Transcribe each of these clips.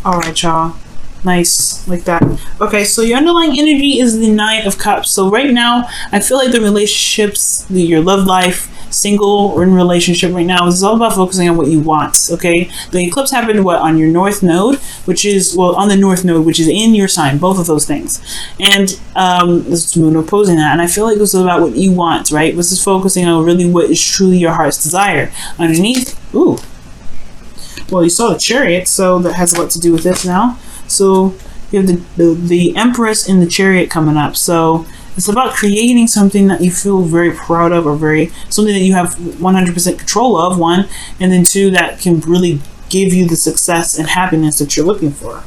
All right, y'all. Nice, like that. Okay, so your underlying energy is the Nine of Cups. So right now, I feel like the relationships, your love life, single or in relationship right now, is all about focusing on what you want. Okay, the eclipse happened on your North Node, which is on the North Node, which is in your sign. Both of those things, and this moon opposing that. And I feel like this is about what you want, right? This is focusing on really what is truly your heart's desire. Underneath, ooh. Well, you saw the Chariot, so that has a lot to do with this now. So you have the Empress in the Chariot coming up. So it's about creating something that you feel very proud of, or something that you have 100% control of, one, and then two, that can really give you the success and happiness that you're looking for.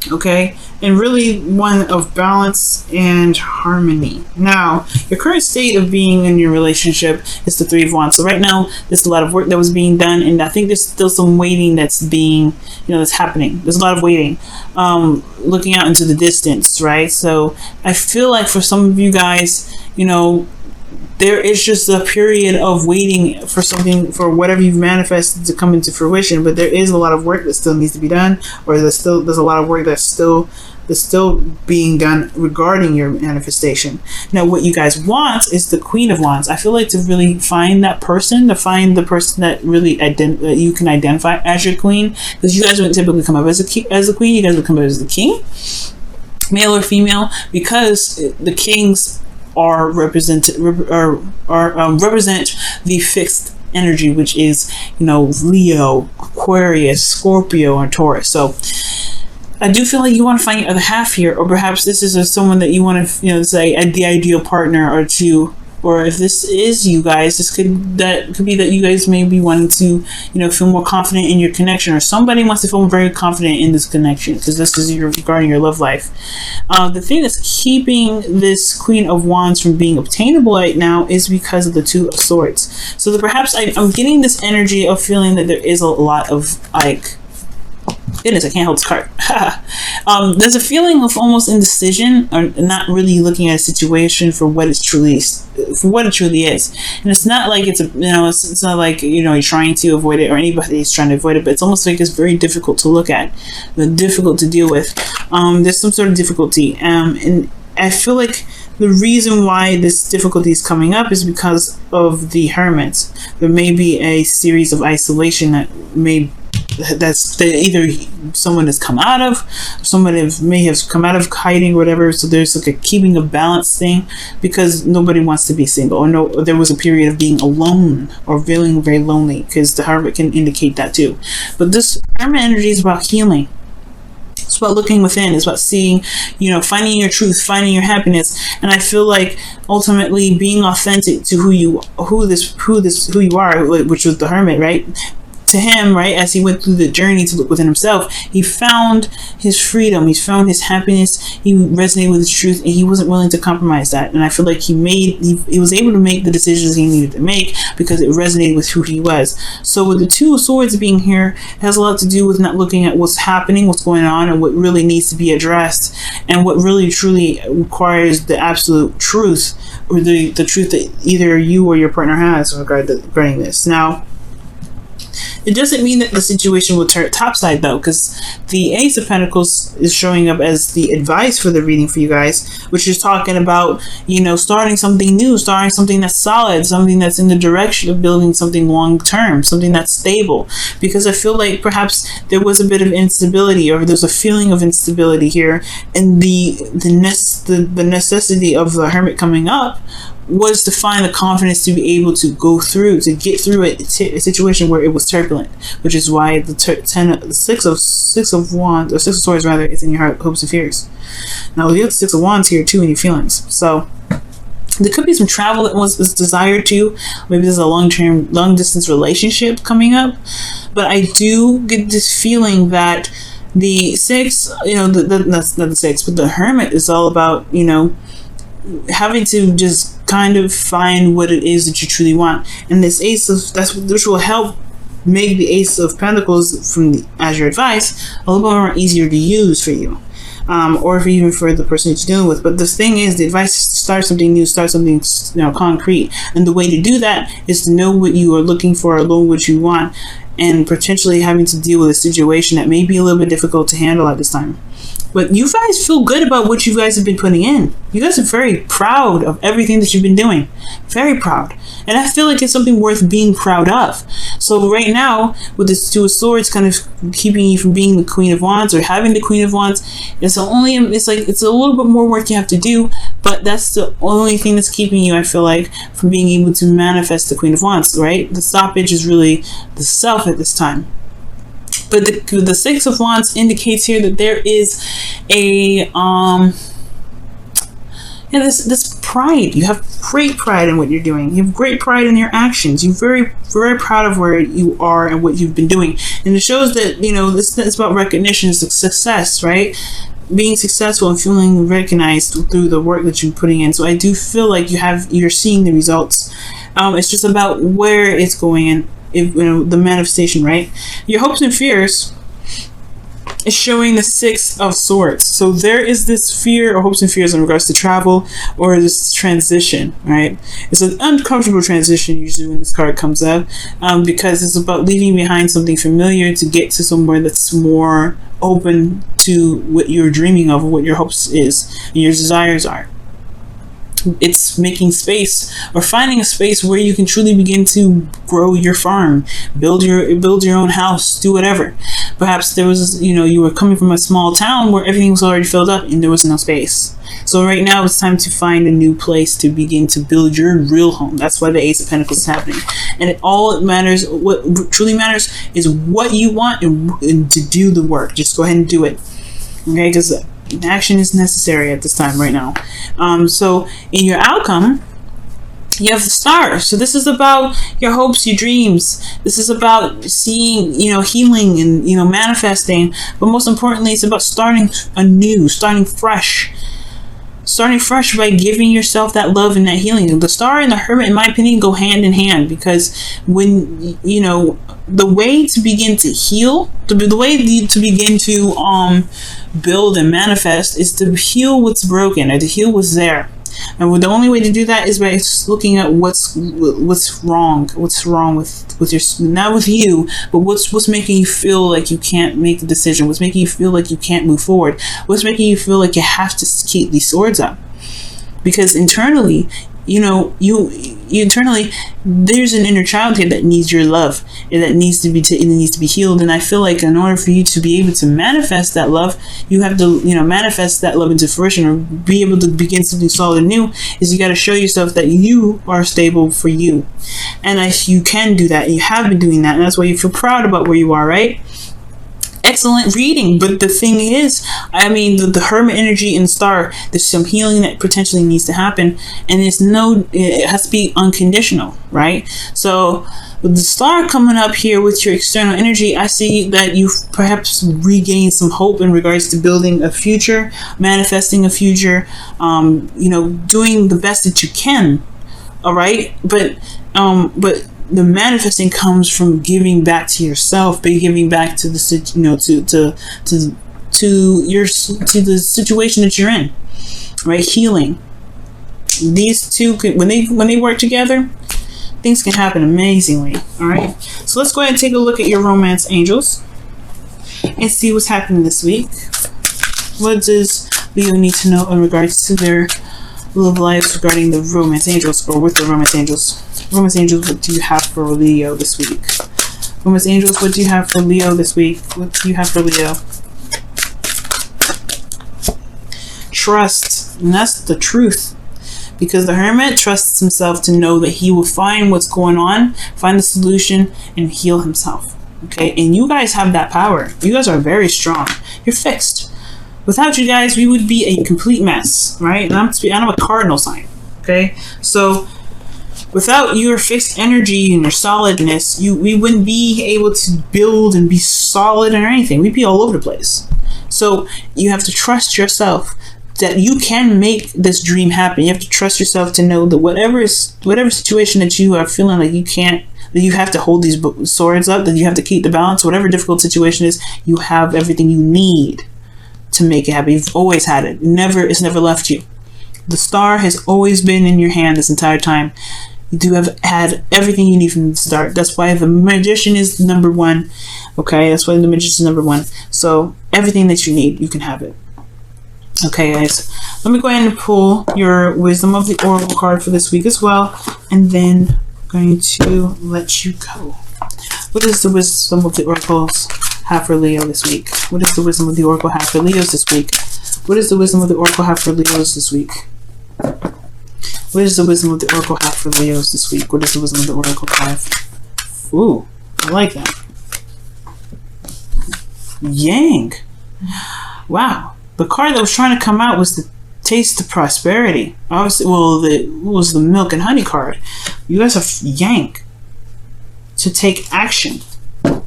Okay, and really one of balance and harmony. Now, your current state of being in your relationship is the Three of Wands. So right now, there's a lot of work that was being done, and I think there's still some waiting that's that's happening. There's a lot of waiting, looking out into the distance, right? So I feel like for some of you guys, there is just a period of waiting for something, for whatever you've manifested to come into fruition, but there is a lot of work that still needs to be done, or there's a lot of work that's still being done regarding your manifestation. Now, what you guys want is the Queen of Wands. I feel like to really find that person, that really that you can identify as your queen, because you guys wouldn't typically come up as a queen. You guys would come up as the king, male or female, because the kings represent the fixed energy, which is Leo, Aquarius, Scorpio, or Taurus. So I do feel like you want to find your other half here, or perhaps this is someone that you want to say the ideal partner, or if this is you guys, could be that you guys may be wanting to feel more confident in your connection, or somebody wants to feel very confident in this connection, because this is regarding your love life. The thing that's keeping this Queen of Wands from being obtainable right now is because of the Two of Swords. So that perhaps I'm getting this energy of feeling that there is a lot of goodness, I can't hold this card. There's a feeling of almost indecision, or not really looking at a situation for what it truly is. And it's not like it's not like you're trying to avoid it, or anybody's trying to avoid it, but it's almost like it's very difficult to look at, difficult to deal with. There's some sort of difficulty, and I feel like the reason why this difficulty is coming up is because of the Hermit. There may be a series of isolation that either someone has come out of, may have come out of hiding or whatever. So there's like a keeping a balance thing, because nobody wants to be single, or there was a period of being alone or feeling very lonely, because the Hermit can indicate that too. But this Hermit energy is about healing. It's about looking within. It's about seeing, finding your truth, finding your happiness. And I feel like ultimately being authentic to who you are, which was the Hermit, right? To him, right, as he went through the journey to look within himself, he found his freedom, he found his happiness, he resonated with his truth, and he wasn't willing to compromise that. And I feel like he was able to make the decisions he needed to make because it resonated with who he was. So with the Two of Swords being here, it has a lot to do with not looking at what's happening, what's going on, and what really needs to be addressed, and what really truly requires the absolute truth, or the truth that either you or your partner has regarding this. Now, it doesn't mean that the situation will turn topside, though, because the Ace of Pentacles is showing up as the advice for the reading for you guys, which is talking about, starting something new, starting something that's solid, something that's in the direction of building something long term, something that's stable. Because I feel like perhaps there was a bit of instability, or there's a feeling of instability here, and the necessity of the Hermit coming up was to find the confidence to be able to get through a situation where it was turbulent, which is why the Six of Swords rather is in your heart, hopes and fears. Now we have the Six of Wands here too in your feelings. So there could be some travel that was desired too. Maybe there's a long distance relationship coming up, but I do get this feeling that the Six, that's not the Six, but the Hermit is all about having to just kind of find what it is that you truly want. And this which will help make the Ace of Pentacles as your advice a little bit more easier to use for you. or if even for the person that you're dealing with. But the thing is, the advice is to start something new, start something, concrete. And the way to do that is to know what you are looking for, know what you want, and potentially having to deal with a situation that may be a little bit difficult to handle at this time. But you guys feel good about what you guys have been putting in. You guys are very proud of everything that you've been doing. Very proud. And I feel like it's something worth being proud of. So right now, with this Two of Swords kind of keeping you from being the Queen of Wands or having the Queen of Wands, it's a little bit more work you have to do, but that's the only thing that's keeping you, I feel like, from being able to manifest the Queen of Wands, right? The stoppage is really the self at this time. But the Six of Wands indicates here that there is a this pride. You have great pride in what you're doing. You have great pride in your actions. You're very, very proud of where you are and what you've been doing. And it shows that, it's about recognition, it's success, right? Being successful and feeling recognized through the work that you're putting in. So I do feel like you're seeing the results. It's just about where it's going in. The manifestation, right? Your hopes and fears is showing the Six of Swords. So there is this fear or hopes and fears in regards to travel or this transition, right? It's an uncomfortable transition usually when this card comes up, because it's about leaving behind something familiar to get to somewhere that's more open to what you're dreaming of, or what your hopes is and your desires are. It's making space or finding a space where you can truly begin to grow your farm, build your own house, do whatever. Perhaps there was, you were coming from a small town where everything was already filled up and there was no space. So right now it's time to find a new place to begin to build your real home. That's why the Ace of Pentacles is happening. And what truly matters is what you want and to do the work. Just go ahead and do it. Okay, because action is necessary at this time right now. So in your outcome, you have the Star. So this is about your hopes, your dreams. This is about seeing, healing and, manifesting. But most importantly, it's about starting anew, starting fresh. Starting fresh by giving yourself that love and that healing. The Star and the Hermit, in my opinion, go hand in hand, because when, the way to begin to heal, the way to begin to build and manifest is to heal what's broken or to heal what's there. And the only way to do that is by looking at what's wrong with your, not with you, but what's making you feel like you can't make the decision, what's making you feel like you can't move forward, what's making you feel like you have to keep these swords up. Because internally, internally, there's an inner child here that needs your love and that needs to be healed. And I feel like in order for you to be able to manifest that love, you have to, manifest that love into fruition, or be able to begin something solid and new. Is you got to show yourself that you are stable for you, and if you can do that, and you have been doing that, and that's why you feel proud about where you are, right? Excellent reading. But the thing is, the Hermit energy and Star, there's some healing that potentially needs to happen, and it has to be unconditional, right? So with the Star coming up here with your external energy, I see that you've perhaps regained some hope in regards to building a future, manifesting a future, doing the best that you can. All right, but the manifesting comes from giving back to yourself, but giving back to the to the situation that you're in, right? Healing. These two, when they work together, things can happen amazingly. All right, so let's go ahead and take a look at your romance angels and see what's happening this week. What does Leo need to know in regards to their love lives regarding the romance angels, or with the romance angels? Romance angels, what do you have for Leo this week? Romance angels, what do you have for Leo this week? What do you have for Leo? Trust, and that's the truth. Because the Hermit trusts himself to know that he will find what's going on, find the solution, and heal himself. Okay, and you guys have that power. You guys are very strong. You're fixed. Without you guys, we would be a complete mess, right? And I'm a cardinal sign. Okay, so without your fixed energy and your solidness, we wouldn't be able to build and be solid or anything. We'd be all over the place. So you have to trust yourself that you can make this dream happen. You have to trust yourself to know that whatever situation that you are feeling like you can't, that you have to hold these swords up, that you have to keep the balance, whatever difficult situation is, you have everything you need to make it happen. You've always had it. It's never left you. The star has always been in your hand this entire time. You do have had everything you need from the start. That's why the magician is number one. Okay, that's why the magician is number one. So everything that you need, you can have it. Okay, guys. Let me go ahead and pull your Wisdom of the Oracle card for this week as well. And then I'm going to let you go. What is the Wisdom of the Oracles have for Leo this week? What is the Wisdom of the Oracle have for Leos this week? What is the Wisdom of the Oracle have for Leos this week? What is the Wisdom of the Oracle have for Leos this week? What does the Wisdom of the Oracle have? Ooh, I like that. Yang. Wow. The card that was trying to come out was the Taste of Prosperity. Obviously, well, it was the Milk and Honey card. You guys have Yang. To take action. I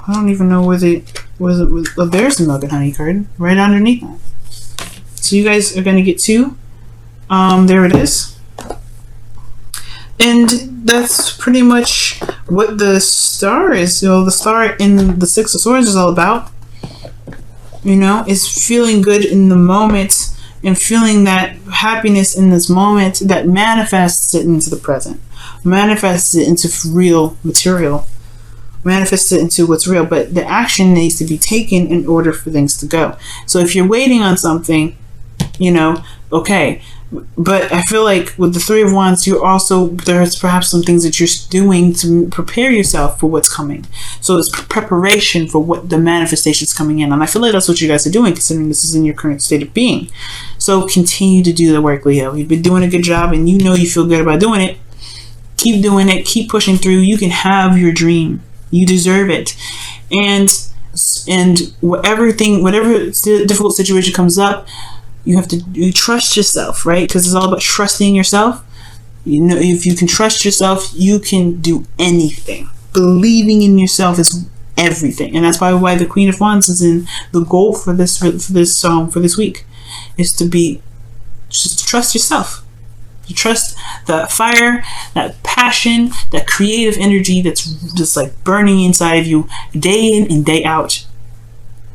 don't even know where there's the Milk and Honey card right underneath that. So you guys are going to get 2. There it is. And that's pretty much what the star is. You know, the star in the Six of Swords is all about. You know, is feeling good in the moment and feeling that happiness in this moment that manifests it into the present. Manifests it into real material. Manifests it into what's real. But the action needs to be taken in order for things to go. So if you're waiting on something, you know, okay. But I feel like with the Three of Wands, there's perhaps some things that you're doing to prepare yourself for what's coming. So it's preparation for what the manifestation is coming in. And I feel like that's what you guys are doing, considering this is in your current state of being. So continue to do the work, Leo. You've been doing a good job and you feel good about doing it. Keep doing it. Keep pushing through. You can have your dream. You deserve it. And whatever difficult situation comes up, you trust yourself, right? Because it's all about trusting yourself. You know, if you can trust yourself, you can do anything. Believing in yourself is everything, and that's why the Queen of Wands is in the goal for this week, is to just trust yourself. You trust the fire, that passion, that creative energy that's just like burning inside of you day in and day out.